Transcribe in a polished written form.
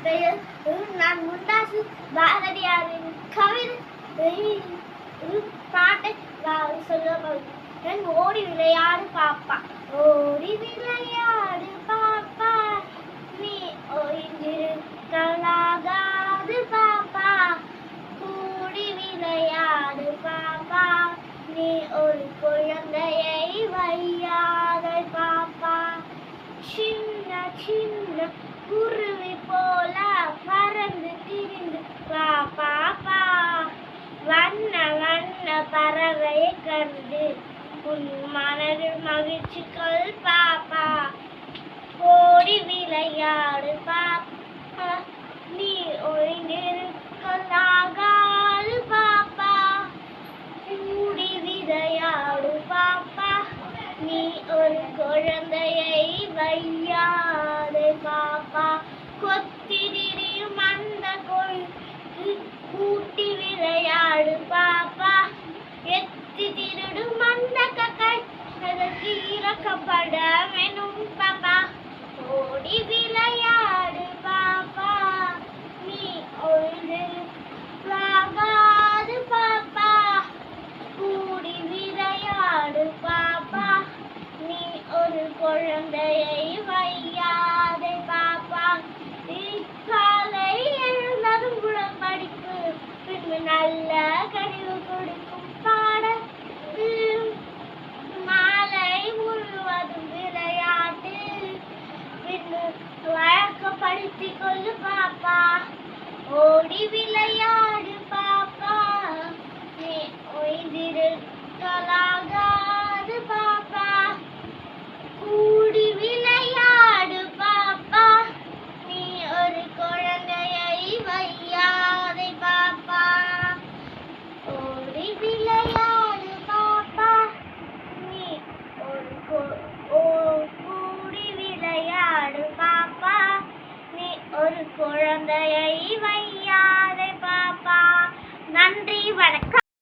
பெயர் நான் முண்டாசு பாரதியாரின் கவிதை பாட்டை சொல்ல ஓடி விளையாடு பாப்பா, ஓடி விளையாடு பாப்பா, நீ ஓய்ந்திருக்கலாகாது பாப்பா, கூடி விளையாடு பாப்பா, நீ ஒரு குழந்தையை வையாதே பாப்பா, சின்ன சின்ன குருவி போல பறந்து திரிந்து பாப்பா, வண்ண வண்ண பறவையை கண்டு உன் மனதில் மகிழ்ச்சிகள் பாப்பா, ஓடி விளையாடு பாப்பா, நீ ஓய்ந்திருக்கலாகாது பாப்பா, கூடி விளையாடு பாப்பா, நீ ஒரு குழந்தையை வையாதே பாப்பா, கொத்தி திரியும் அந்த கூட்டி விளையாடு பாப்பா, எத்தி திருடும் அந்த கக்கை அதற்கு இறக்கப்பட வேணும் பாப்பா, ஓடி விளையாடு பாப்பா, நீ ஓய்ந்திருக்கலாகாது பாப்பா, கூடி விளையாடு பாப்பா, நீ ஒரு குழந்தையை வையாதே பாப்பா, காலை எழுந்ததும் படிப்பு, பின்பு நல்ல கனிவு கொடுக்கும் பாடல், மாலை முழுவதும் விளையாட்டு, பின்பு வழக்கப்படுத்திக் கொள்ளு பாப்பா, ஓடி விளையாடு பாப்பா, நீ ஓய்ந்திருக்கலாகாது பாப்பா, கூடி விளையாடு பாப்பா, நீ ஒரு குழந்தையை வையாதே பாப்பா, ஓடி விளையாடு பாப்பா, நீ ஒரு கூடி விளையாடு பாப்பா, நீ ஒரு குழந்தையை வையாதே பாப்பா. நன்றி, வணக்கம்.